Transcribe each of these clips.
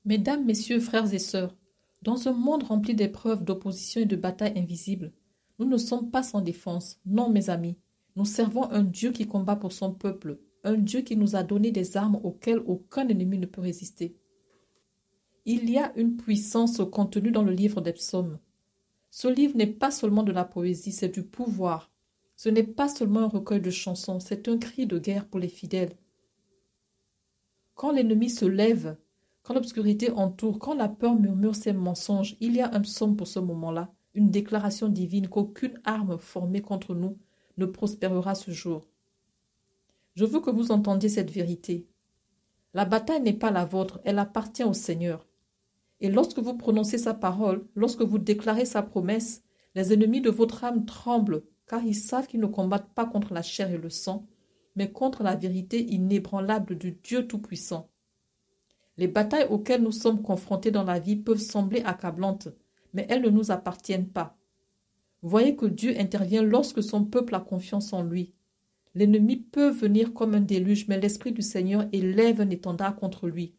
Mesdames, Messieurs, frères et sœurs, dans un monde rempli d'épreuves, d'oppositions et de batailles invisibles, nous ne sommes pas sans défense. Non, mes amis, nous servons un Dieu qui combat pour son peuple, un Dieu qui nous a donné des armes auxquelles aucun ennemi ne peut résister. Il y a une puissance contenue dans le livre des psaumes. Ce livre n'est pas seulement de la poésie, c'est du pouvoir. Ce n'est pas seulement un recueil de chansons, c'est un cri de guerre pour les fidèles. Quand l'ennemi se lève, quand l'obscurité entoure, quand la peur murmure ses mensonges, il y a un psaume pour ce moment-là, une déclaration divine qu'aucune arme formée contre nous ne prospérera ce jour. Je veux que vous entendiez cette vérité. La bataille n'est pas la vôtre, elle appartient au Seigneur. Et lorsque vous prononcez sa parole, lorsque vous déclarez sa promesse, les ennemis de votre âme tremblent, car ils savent qu'ils ne combattent pas contre la chair et le sang, mais contre la vérité inébranlable du Dieu Tout-Puissant. Les batailles auxquelles nous sommes confrontés dans la vie peuvent sembler accablantes, mais elles ne nous appartiennent pas. Voyez que Dieu intervient lorsque son peuple a confiance en lui. L'ennemi peut venir comme un déluge, mais l'Esprit du Seigneur élève un étendard contre lui.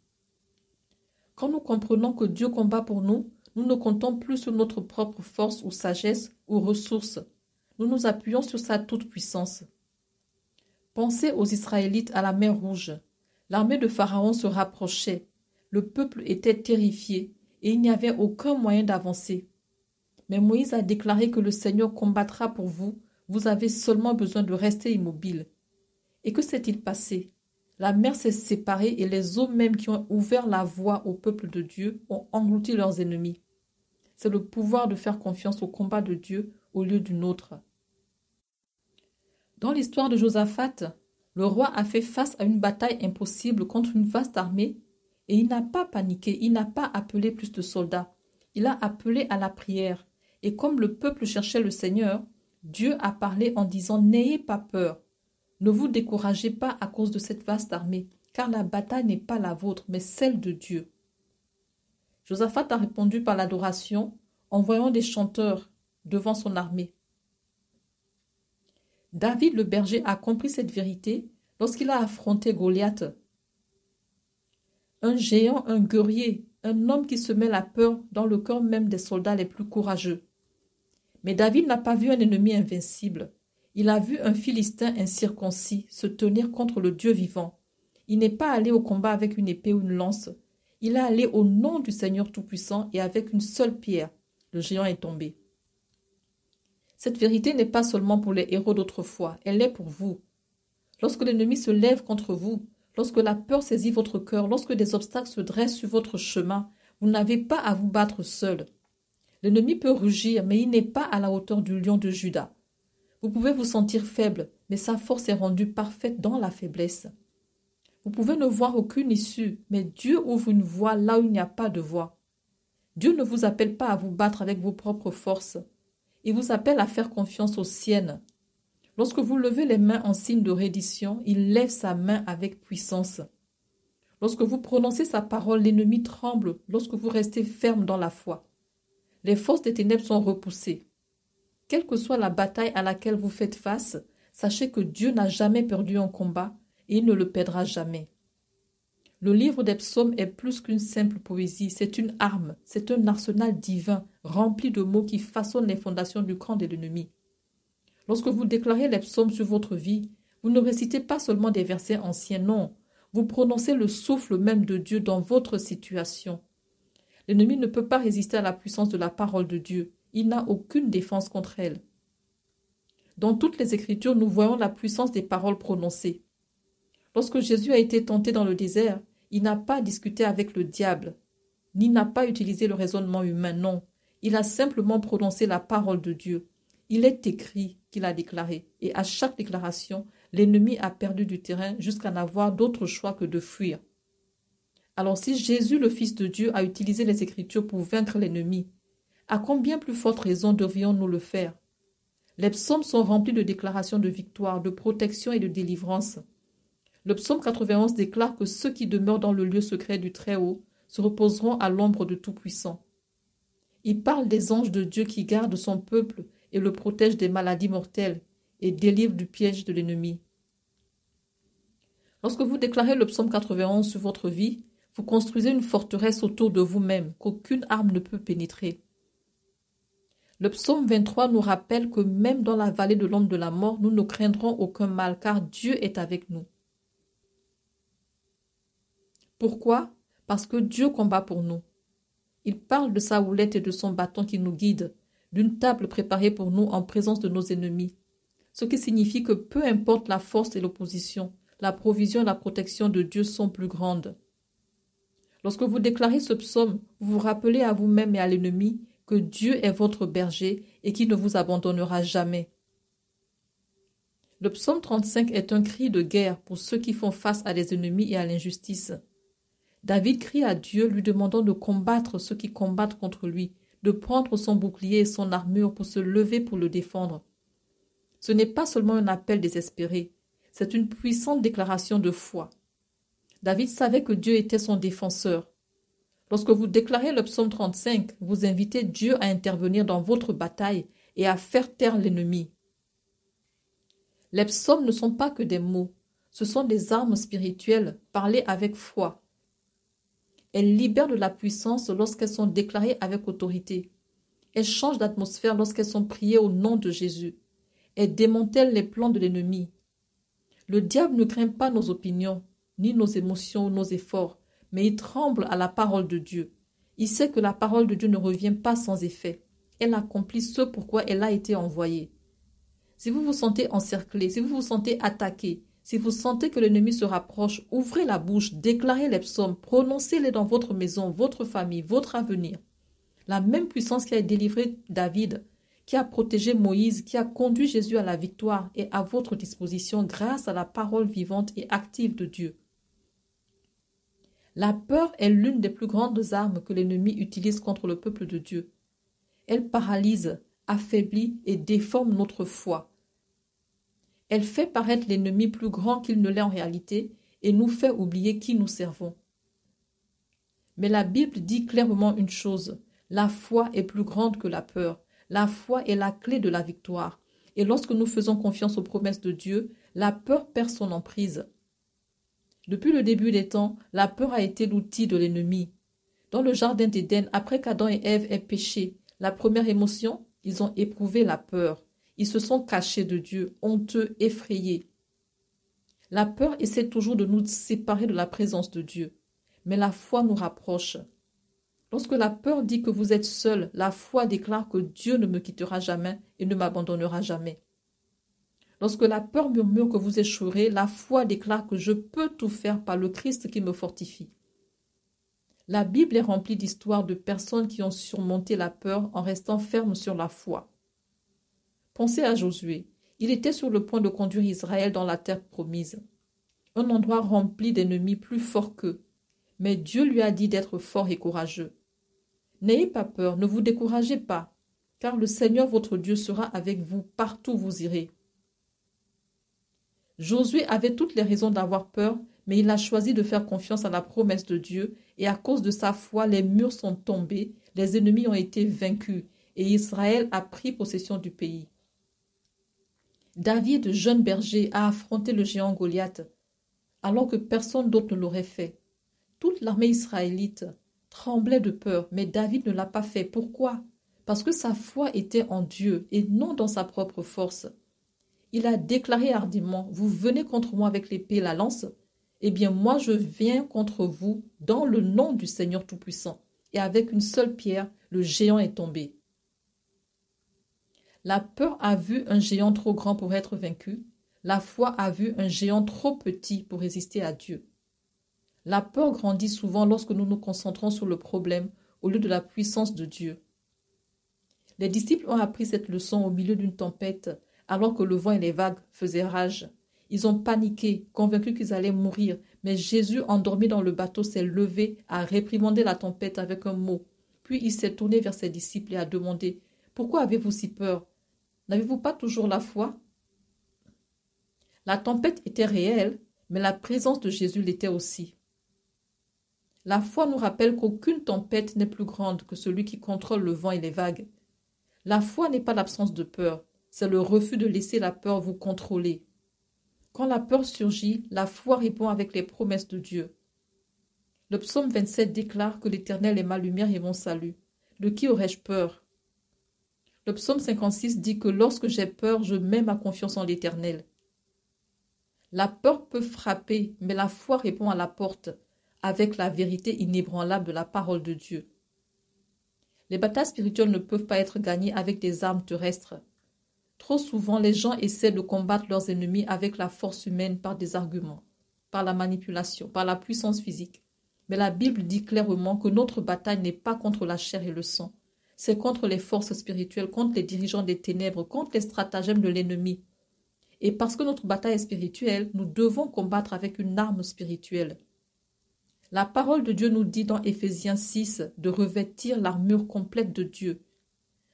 Quand nous comprenons que Dieu combat pour nous, nous ne comptons plus sur notre propre force ou sagesse ou ressources. Nous nous appuyons sur sa toute-puissance. Pensez aux Israélites à la mer Rouge. L'armée de Pharaon se rapprochait. Le peuple était terrifié et il n'y avait aucun moyen d'avancer. Mais Moïse a déclaré que le Seigneur combattra pour vous. Vous avez seulement besoin de rester immobile. Et que s'est-il passé? La mer s'est séparée et les eaux mêmes qui ont ouvert la voie au peuple de Dieu ont englouti leurs ennemis. C'est le pouvoir de faire confiance au combat de Dieu au lieu du nôtre. Dans l'histoire de Josaphat, le roi a fait face à une bataille impossible contre une vaste armée et il n'a pas paniqué, il n'a pas appelé plus de soldats. Il a appelé à la prière et comme le peuple cherchait le Seigneur, Dieu a parlé en disant « N'ayez pas peur, ne vous découragez pas à cause de cette vaste armée, car la bataille n'est pas la vôtre, mais celle de Dieu. » Josaphat a répondu par l'adoration, envoyant des chanteurs devant son armée. David le berger a compris cette vérité lorsqu'il a affronté Goliath. Un géant, un guerrier, un homme qui semait la peur dans le cœur même des soldats les plus courageux. Mais David n'a pas vu un ennemi invincible. Il a vu un Philistin incirconcis se tenir contre le Dieu vivant. Il n'est pas allé au combat avec une épée ou une lance. Il est allé au nom du Seigneur Tout-Puissant et avec une seule pierre. Le géant est tombé. Cette vérité n'est pas seulement pour les héros d'autrefois, elle est pour vous. Lorsque l'ennemi se lève contre vous, lorsque la peur saisit votre cœur, lorsque des obstacles se dressent sur votre chemin, vous n'avez pas à vous battre seul. L'ennemi peut rugir, mais il n'est pas à la hauteur du lion de Juda. Vous pouvez vous sentir faible, mais sa force est rendue parfaite dans la faiblesse. Vous pouvez ne voir aucune issue, mais Dieu ouvre une voie là où il n'y a pas de voie. Dieu ne vous appelle pas à vous battre avec vos propres forces. Il vous appelle à faire confiance aux siennes. Lorsque vous levez les mains en signe de reddition, il lève sa main avec puissance. Lorsque vous prononcez sa parole, l'ennemi tremble lorsque vous restez ferme dans la foi. Les forces des ténèbres sont repoussées. Quelle que soit la bataille à laquelle vous faites face, sachez que Dieu n'a jamais perdu un combat et il ne le perdra jamais. Le livre des psaumes est plus qu'une simple poésie, c'est une arme, c'est un arsenal divin rempli de mots qui façonnent les fondations du camp de l'ennemi. Lorsque vous déclarez les psaumes sur votre vie, vous ne récitez pas seulement des versets anciens, non. Vous prononcez le souffle même de Dieu dans votre situation. L'ennemi ne peut pas résister à la puissance de la parole de Dieu. Il n'a aucune défense contre elle. Dans toutes les Écritures, nous voyons la puissance des paroles prononcées. Lorsque Jésus a été tenté dans le désert, il n'a pas discuté avec le diable, ni n'a pas utilisé le raisonnement humain, non. Il a simplement prononcé la parole de Dieu. Il est écrit qu'il a déclaré, et à chaque déclaration, l'ennemi a perdu du terrain jusqu'à n'avoir d'autre choix que de fuir. Alors si Jésus, le Fils de Dieu, a utilisé les Écritures pour vaincre l'ennemi, à combien plus forte raison devrions-nous le faire? Les psaumes sont remplis de déclarations de victoire, de protection et de délivrance. Le psaume 91 déclare que ceux qui demeurent dans le lieu secret du Très-Haut se reposeront à l'ombre de Tout-Puissant. Il parle des anges de Dieu qui gardent son peuple et le protègent des maladies mortelles et délivrent du piège de l'ennemi. Lorsque vous déclarez le psaume 91 sur votre vie, Vous construisez une forteresse autour de vous-même qu'aucune arme ne peut pénétrer. Le psaume 23 nous rappelle que même dans la vallée de l'ombre de la mort, nous ne craindrons aucun mal car Dieu est avec nous. Pourquoi? Parce que Dieu combat pour nous. Il parle de sa houlette et de son bâton qui nous guide, d'une table préparée pour nous en présence de nos ennemis. Ce qui signifie que peu importe la force et l'opposition, la provision et la protection de Dieu sont plus grandes. Lorsque vous déclarez ce psaume, vous vous rappelez à vous-même et à l'ennemi que Dieu est votre berger et qu'il ne vous abandonnera jamais. Le psaume 35 est un cri de guerre pour ceux qui font face à des ennemis et à l'injustice. David crie à Dieu lui demandant de combattre ceux qui combattent contre lui, de prendre son bouclier et son armure pour se lever pour le défendre. Ce n'est pas seulement un appel désespéré, c'est une puissante déclaration de foi. David savait que Dieu était son défenseur. Lorsque vous déclarez le psaume 35, vous invitez Dieu à intervenir dans votre bataille et à faire taire l'ennemi. Les psaumes ne sont pas que des mots, ce sont des armes spirituelles parlées avec foi. Elles libèrent de la puissance lorsqu'elles sont déclarées avec autorité. Elles changent d'atmosphère lorsqu'elles sont priées au nom de Jésus. Elles démantèlent les plans de l'ennemi. Le diable ne craint pas nos opinions, ni nos émotions ou nos efforts, mais il tremble à la parole de Dieu. Il sait que la parole de Dieu ne revient pas sans effet. Elle accomplit ce pourquoi elle a été envoyée. Si vous vous sentez encerclé, si vous vous sentez attaqué, si vous sentez que l'ennemi se rapproche, ouvrez la bouche, déclarez les psaumes, prononcez-les dans votre maison, votre famille, votre avenir. La même puissance qui a délivré David, qui a protégé Moïse, qui a conduit Jésus à la victoire est à votre disposition grâce à la parole vivante et active de Dieu. La peur est l'une des plus grandes armes que l'ennemi utilise contre le peuple de Dieu. Elle paralyse, affaiblit et déforme notre foi. Elle fait paraître l'ennemi plus grand qu'il ne l'est en réalité et nous fait oublier qui nous servons. Mais la Bible dit clairement une chose, la foi est plus grande que la peur. La foi est la clé de la victoire. Et lorsque nous faisons confiance aux promesses de Dieu, la peur perd son emprise. Depuis le début des temps, la peur a été l'outil de l'ennemi. Dans le jardin d'Éden, après qu'Adam et Ève aient péché, la première émotion, ils ont éprouvé la peur. Ils se sont cachés de Dieu, honteux, effrayés. La peur essaie toujours de nous séparer de la présence de Dieu. Mais la foi nous rapproche. Lorsque la peur dit que vous êtes seul, la foi déclare que Dieu ne me quittera jamais et ne m'abandonnera jamais. Lorsque la peur murmure que vous échouerez, la foi déclare que je peux tout faire par le Christ qui me fortifie. La Bible est remplie d'histoires de personnes qui ont surmonté la peur en restant fermes sur la foi. Pensez à Josué. Il était sur le point de conduire Israël dans la terre promise, un endroit rempli d'ennemis plus forts qu'eux. Mais Dieu lui a dit d'être fort et courageux. N'ayez pas peur, ne vous découragez pas, car le Seigneur votre Dieu sera avec vous partout où vous irez. Josué avait toutes les raisons d'avoir peur, mais il a choisi de faire confiance à la promesse de Dieu, et à cause de sa foi, les murs sont tombés, les ennemis ont été vaincus, et Israël a pris possession du pays. David, jeune berger, a affronté le géant Goliath, alors que personne d'autre ne l'aurait fait. Toute l'armée israélite tremblait de peur, mais David ne l'a pas fait. Pourquoi? Parce que sa foi était en Dieu et non dans sa propre force. Il a déclaré hardiment, « Vous venez contre moi avec l'épée et la lance, eh bien moi je viens contre vous dans le nom du Seigneur Tout-Puissant. » Et avec une seule pierre, le géant est tombé. La peur a vu un géant trop grand pour être vaincu. La foi a vu un géant trop petit pour résister à Dieu. La peur grandit souvent lorsque nous nous concentrons sur le problème au lieu de la puissance de Dieu. Les disciples ont appris cette leçon au milieu d'une tempête, alors que le vent et les vagues faisaient rage. Ils ont paniqué, convaincus qu'ils allaient mourir, mais Jésus, endormi dans le bateau, s'est levé, a réprimandé la tempête avec un mot. Puis il s'est tourné vers ses disciples et a demandé, « Pourquoi avez-vous si peur? N'avez-vous pas toujours la foi ?» La tempête était réelle, mais la présence de Jésus l'était aussi. La foi nous rappelle qu'aucune tempête n'est plus grande que celui qui contrôle le vent et les vagues. La foi n'est pas l'absence de peur, c'est le refus de laisser la peur vous contrôler. Quand la peur surgit, la foi répond avec les promesses de Dieu. Le psaume 27 déclare que l'Éternel est ma lumière et mon salut. De qui aurais-je peur? Le psaume 56 dit que lorsque j'ai peur, je mets ma confiance en l'Éternel. La peur peut frapper, mais la foi répond à la porte avec la vérité inébranlable de la parole de Dieu. Les batailles spirituelles ne peuvent pas être gagnées avec des armes terrestres. Trop souvent, les gens essaient de combattre leurs ennemis avec la force humaine par des arguments, par la manipulation, par la puissance physique. Mais la Bible dit clairement que notre bataille n'est pas contre la chair et le sang. C'est contre les forces spirituelles, contre les dirigeants des ténèbres, contre les stratagèmes de l'ennemi. Et parce que notre bataille est spirituelle, nous devons combattre avec une arme spirituelle. La parole de Dieu nous dit dans Éphésiens 6 de revêtir l'armure complète de Dieu.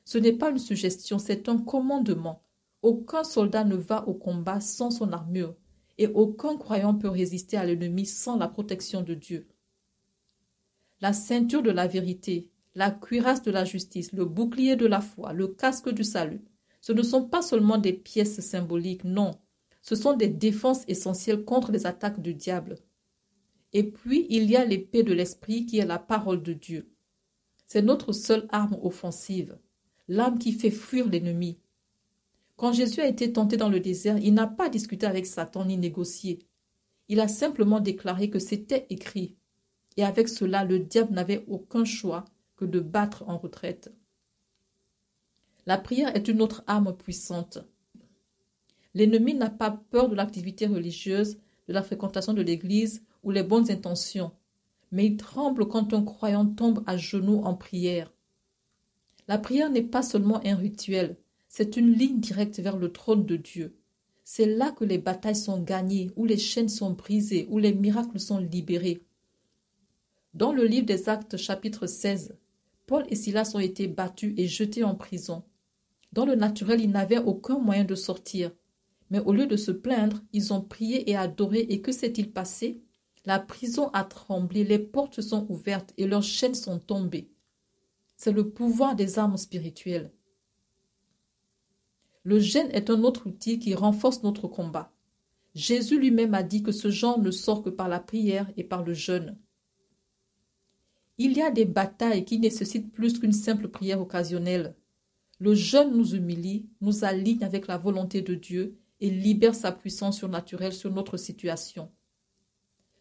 Ce n'est pas une suggestion, c'est un commandement. Aucun soldat ne va au combat sans son armure, et aucun croyant peut résister à l'ennemi sans la protection de Dieu. La ceinture de la vérité, la cuirasse de la justice, le bouclier de la foi, le casque du salut, ce ne sont pas seulement des pièces symboliques, non. Ce sont des défenses essentielles contre les attaques du diable. Et puis, il y a l'épée de l'esprit qui est la parole de Dieu. C'est notre seule arme offensive, l'arme qui fait fuir l'ennemi. Quand Jésus a été tenté dans le désert, il n'a pas discuté avec Satan ni négocié. Il a simplement déclaré que c'était écrit. Et avec cela, le diable n'avait aucun choix que de battre en retraite. La prière est une autre arme puissante. L'ennemi n'a pas peur de l'activité religieuse, de la fréquentation de l'église ou les bonnes intentions, mais il tremble quand un croyant tombe à genoux en prière. La prière n'est pas seulement un rituel, c'est une ligne directe vers le trône de Dieu. C'est là que les batailles sont gagnées, où les chaînes sont brisées, où les miracles sont libérés. Dans le livre des Actes chapitre 16, Paul et Silas ont été battus et jetés en prison. Dans le naturel, ils n'avaient aucun moyen de sortir. Mais au lieu de se plaindre, ils ont prié et adoré. Et que s'est-il passé? La prison a tremblé, les portes sont ouvertes et leurs chaînes sont tombées. C'est le pouvoir des armes spirituelles. Le jeûne est un autre outil qui renforce notre combat. Jésus lui-même a dit que ce genre ne sort que par la prière et par le jeûne. Il y a des batailles qui nécessitent plus qu'une simple prière occasionnelle. Le jeûne nous humilie, nous aligne avec la volonté de Dieu et libère sa puissance surnaturelle sur notre situation.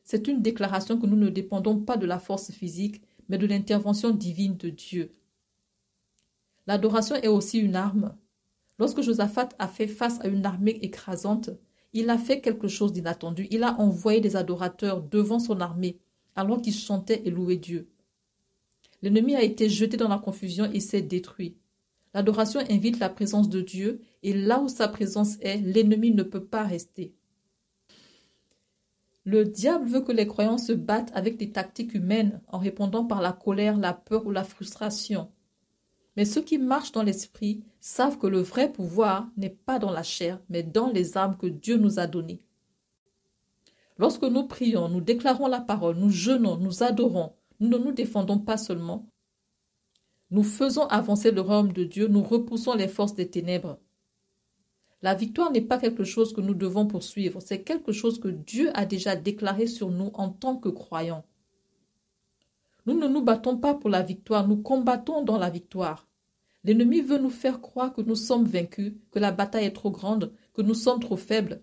C'est une déclaration que nous ne dépendons pas de la force physique, mais de l'intervention divine de Dieu. L'adoration est aussi une arme. Lorsque Josaphat a fait face à une armée écrasante, il a fait quelque chose d'inattendu. Il a envoyé des adorateurs devant son armée, alors qu'ils chantaient et louaient Dieu. L'ennemi a été jeté dans la confusion et s'est détruit. L'adoration invite la présence de Dieu et là où sa présence est, l'ennemi ne peut pas rester. Le diable veut que les croyants se battent avec des tactiques humaines en répondant par la colère, la peur ou la frustration. Mais ceux qui marchent dans l'esprit savent que le vrai pouvoir n'est pas dans la chair, mais dans les armes que Dieu nous a données. Lorsque nous prions, nous déclarons la parole, nous jeûnons, nous adorons, nous ne nous défendons pas seulement. Nous faisons avancer le royaume de Dieu, nous repoussons les forces des ténèbres. La victoire n'est pas quelque chose que nous devons poursuivre, c'est quelque chose que Dieu a déjà déclaré sur nous en tant que croyants. Nous ne nous battons pas pour la victoire, nous combattons dans la victoire. L'ennemi veut nous faire croire que nous sommes vaincus, que la bataille est trop grande, que nous sommes trop faibles.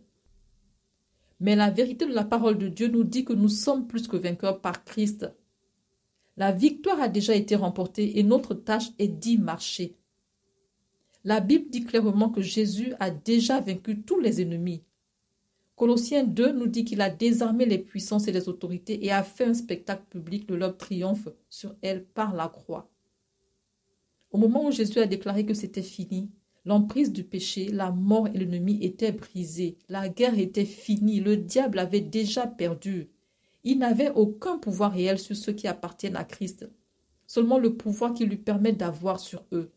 Mais la vérité de la parole de Dieu nous dit que nous sommes plus que vainqueurs par Christ. La victoire a déjà été remportée et notre tâche est d'y marcher. La Bible dit clairement que Jésus a déjà vaincu tous les ennemis. Colossiens 2 nous dit qu'il a désarmé les puissances et les autorités et a fait un spectacle public de leur triomphe sur elles par la croix. Au moment où Jésus a déclaré que c'était fini, l'emprise du péché, la mort et l'ennemi étaient brisés. La guerre était finie, le diable avait déjà perdu. Il n'avait aucun pouvoir réel sur ceux qui appartiennent à Christ, seulement le pouvoir qui lui permet d'avoir sur eux.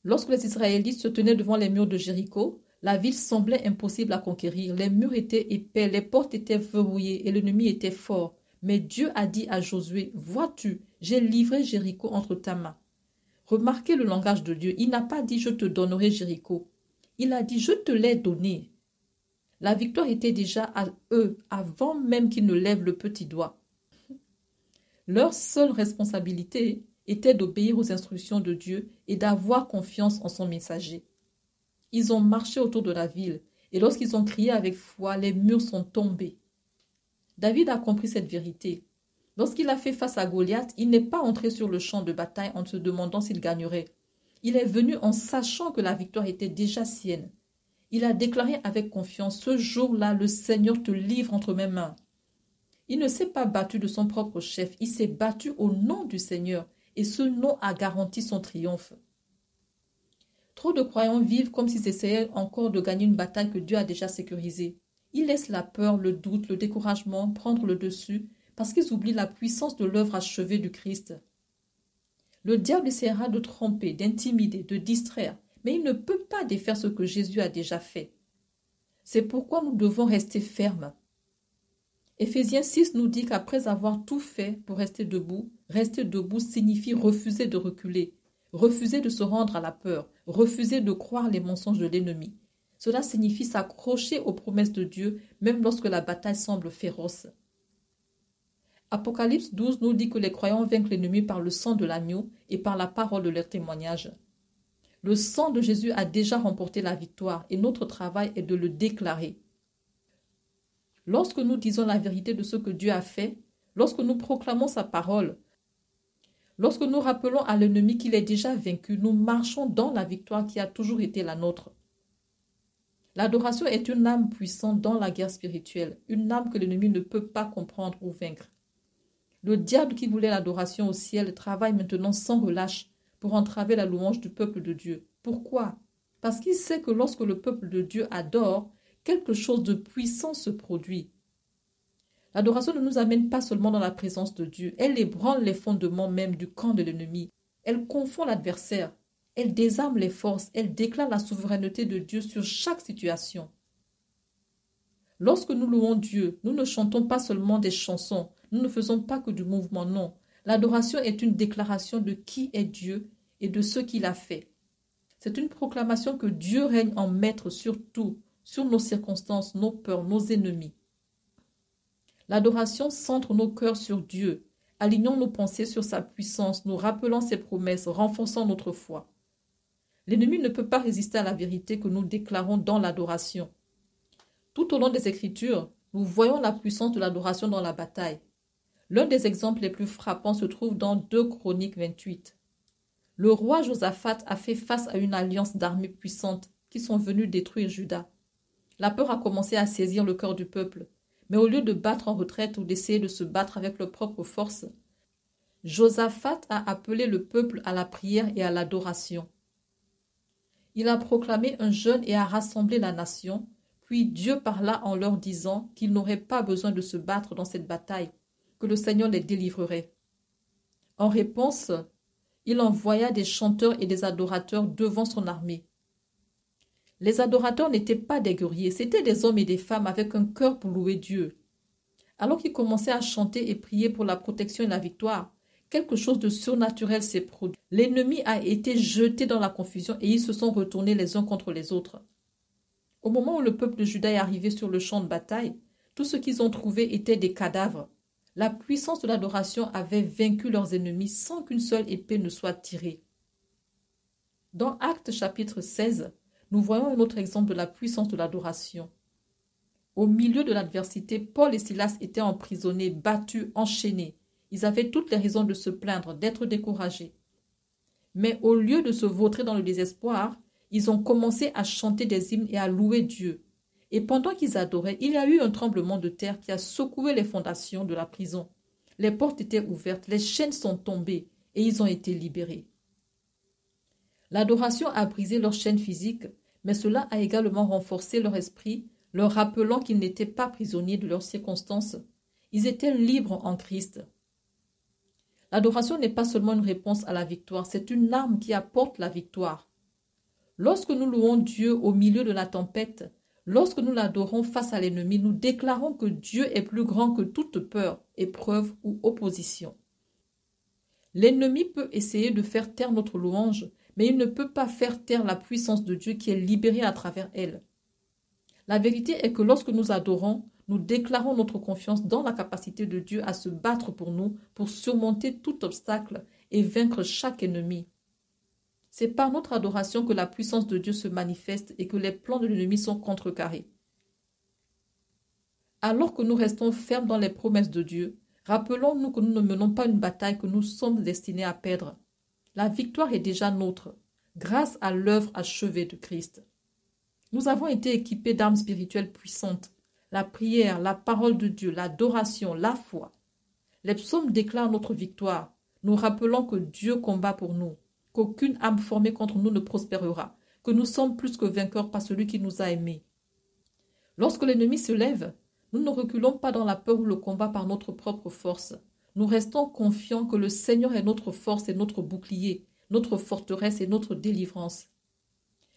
Lorsque les Israélites se tenaient devant les murs de Jéricho, la ville semblait impossible à conquérir. Les murs étaient épais, les portes étaient verrouillées et l'ennemi était fort. Mais Dieu a dit à Josué, « Vois-tu, j'ai livré Jéricho entre ta main. » Remarquez le langage de Dieu. Il n'a pas dit « Je te donnerai Jéricho ». Il a dit « Je te l'ai donné ». La victoire était déjà à eux avant même qu'ils ne lèvent le petit doigt. Leur seule responsabilité était d'obéir aux instructions de Dieu et d'avoir confiance en son messager. Ils ont marché autour de la ville et lorsqu'ils ont crié avec foi, les murs sont tombés. David a compris cette vérité. Lorsqu'il a fait face à Goliath, il n'est pas entré sur le champ de bataille en se demandant s'il gagnerait. Il est venu en sachant que la victoire était déjà sienne. Il a déclaré avec confiance, ce jour-là, le Seigneur te livre entre mes mains. Il ne s'est pas battu de son propre chef, il s'est battu au nom du Seigneur et ce nom a garanti son triomphe. Trop de croyants vivent comme s'ils essayaient encore de gagner une bataille que Dieu a déjà sécurisée. Ils laissent la peur, le doute, le découragement prendre le dessus parce qu'ils oublient la puissance de l'œuvre achevée du Christ. Le diable essaiera de tromper, d'intimider, de distraire, mais il ne peut pas défaire ce que Jésus a déjà fait. C'est pourquoi nous devons rester fermes. Éphésiens 6 nous dit qu'après avoir tout fait pour rester debout signifie refuser de reculer, refuser de se rendre à la peur, refuser de croire les mensonges de l'ennemi. Cela signifie s'accrocher aux promesses de Dieu même lorsque la bataille semble féroce. Apocalypse 12 nous dit que les croyants vainquent l'ennemi par le sang de l'agneau et par la parole de leur témoignage. Le sang de Jésus a déjà remporté la victoire et notre travail est de le déclarer. Lorsque nous disons la vérité de ce que Dieu a fait, lorsque nous proclamons sa parole, lorsque nous rappelons à l'ennemi qu'il est déjà vaincu, nous marchons dans la victoire qui a toujours été la nôtre. L'adoration est une âme puissante dans la guerre spirituelle, une âme que l'ennemi ne peut pas comprendre ou vaincre. Le diable qui voulait l'adoration au ciel travaille maintenant sans relâche pour entraver la louange du peuple de Dieu. Pourquoi? Parce qu'il sait que lorsque le peuple de Dieu adore, quelque chose de puissant se produit. L'adoration ne nous amène pas seulement dans la présence de Dieu, elle ébranle les fondements même du camp de l'ennemi. Elle confond l'adversaire, elle désarme les forces, elle déclare la souveraineté de Dieu sur chaque situation. Lorsque nous louons Dieu, nous ne chantons pas seulement des chansons, nous ne faisons pas que du mouvement, non. L'adoration est une déclaration de qui est Dieu et de ce qu'il a fait. C'est une proclamation que Dieu règne en maître sur tout, sur nos circonstances, nos peurs, nos ennemis. L'adoration centre nos cœurs sur Dieu, alignant nos pensées sur sa puissance, nous rappelant ses promesses, renforçant notre foi. L'ennemi ne peut pas résister à la vérité que nous déclarons dans l'adoration. Tout au long des Écritures, nous voyons la puissance de l'adoration dans la bataille. L'un des exemples les plus frappants se trouve dans 2 Chroniques 28. Le roi Josaphat a fait face à une alliance d'armées puissantes qui sont venues détruire Juda. La peur a commencé à saisir le cœur du peuple, mais au lieu de battre en retraite ou d'essayer de se battre avec leurs propres forces, Josaphat a appelé le peuple à la prière et à l'adoration. Il a proclamé un jeûne et a rassemblé la nation, puis Dieu parla en leur disant qu'ils n'auraient pas besoin de se battre dans cette bataille, que le Seigneur les délivrerait. En réponse, il envoya des chanteurs et des adorateurs devant son armée. Les adorateurs n'étaient pas des guerriers, c'étaient des hommes et des femmes avec un cœur pour louer Dieu. Alors qu'ils commençaient à chanter et prier pour la protection et la victoire, quelque chose de surnaturel s'est produit. L'ennemi a été jeté dans la confusion et ils se sont retournés les uns contre les autres. Au moment où le peuple de Juda est arrivé sur le champ de bataille, tout ce qu'ils ont trouvé était des cadavres. La puissance de l'adoration avait vaincu leurs ennemis sans qu'une seule épée ne soit tirée. Dans Actes chapitre 16, nous voyons un autre exemple de la puissance de l'adoration. Au milieu de l'adversité, Paul et Silas étaient emprisonnés, battus, enchaînés. Ils avaient toutes les raisons de se plaindre, d'être découragés. Mais au lieu de se vautrer dans le désespoir, ils ont commencé à chanter des hymnes et à louer Dieu. Et pendant qu'ils adoraient, il y a eu un tremblement de terre qui a secoué les fondations de la prison. Les portes étaient ouvertes, les chaînes sont tombées et ils ont été libérés. L'adoration a brisé leurs chaînes physiques, mais cela a également renforcé leur esprit, leur rappelant qu'ils n'étaient pas prisonniers de leurs circonstances. Ils étaient libres en Christ. L'adoration n'est pas seulement une réponse à la victoire, c'est une arme qui apporte la victoire. Lorsque nous louons Dieu au milieu de la tempête, lorsque nous l'adorons face à l'ennemi, nous déclarons que Dieu est plus grand que toute peur, épreuve ou opposition. L'ennemi peut essayer de faire taire notre louange, mais il ne peut pas faire taire la puissance de Dieu qui est libérée à travers elle. La vérité est que lorsque nous adorons, nous déclarons notre confiance dans la capacité de Dieu à se battre pour nous, pour surmonter tout obstacle et vaincre chaque ennemi. C'est par notre adoration que la puissance de Dieu se manifeste et que les plans de l'ennemi sont contrecarrés. Alors que nous restons fermes dans les promesses de Dieu, rappelons-nous que nous ne menons pas une bataille que nous sommes destinés à perdre. La victoire est déjà nôtre, grâce à l'œuvre achevée de Christ. Nous avons été équipés d'armes spirituelles puissantes, la prière, la parole de Dieu, l'adoration, la foi. Les psaumes déclarent notre victoire. Nous rappelons que Dieu combat pour nous, qu'aucune âme formée contre nous ne prospérera, que nous sommes plus que vainqueurs par celui qui nous a aimés. Lorsque l'ennemi se lève, nous ne reculons pas dans la peur ou le combat par notre propre force. Nous restons confiants que le Seigneur est notre force et notre bouclier, notre forteresse et notre délivrance.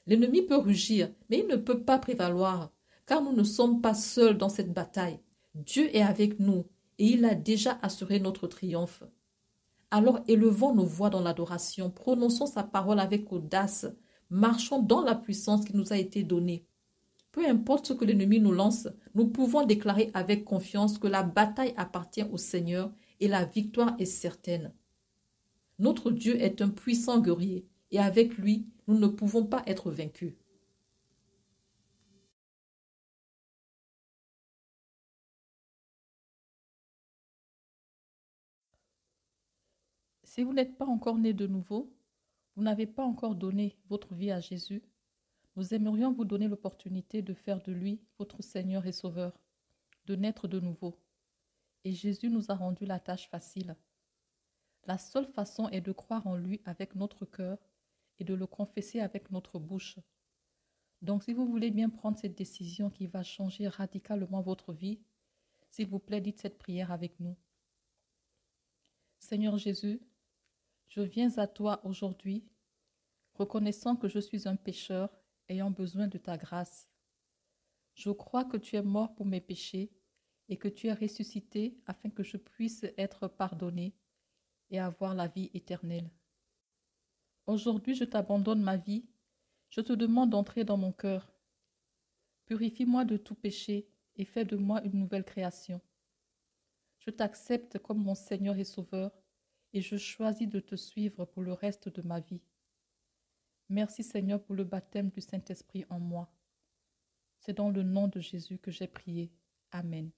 L'ennemi peut rugir, mais il ne peut pas prévaloir, car nous ne sommes pas seuls dans cette bataille. Dieu est avec nous et il a déjà assuré notre triomphe. Alors élevons nos voix dans l'adoration, prononçons sa parole avec audace, marchons dans la puissance qui nous a été donnée. Peu importe ce que l'ennemi nous lance, nous pouvons déclarer avec confiance que la bataille appartient au Seigneur et la victoire est certaine. Notre Dieu est un puissant guerrier et avec lui, nous ne pouvons pas être vaincus. Si vous n'êtes pas encore né de nouveau, vous n'avez pas encore donné votre vie à Jésus, nous aimerions vous donner l'opportunité de faire de lui votre Seigneur et Sauveur, de naître de nouveau. Et Jésus nous a rendu la tâche facile. La seule façon est de croire en lui avec notre cœur et de le confesser avec notre bouche. Donc si vous voulez bien prendre cette décision qui va changer radicalement votre vie, s'il vous plaît, dites cette prière avec nous. Seigneur Jésus, je viens à toi aujourd'hui, reconnaissant que je suis un pécheur ayant besoin de ta grâce. Je crois que tu es mort pour mes péchés et que tu es ressuscité afin que je puisse être pardonné et avoir la vie éternelle. Aujourd'hui, je t'abandonne ma vie. Je te demande d'entrer dans mon cœur. Purifie-moi de tout péché et fais de moi une nouvelle création. Je t'accepte comme mon Seigneur et Sauveur et je choisis de te suivre pour le reste de ma vie. Merci Seigneur pour le baptême du Saint-Esprit en moi. C'est dans le nom de Jésus que j'ai prié. Amen.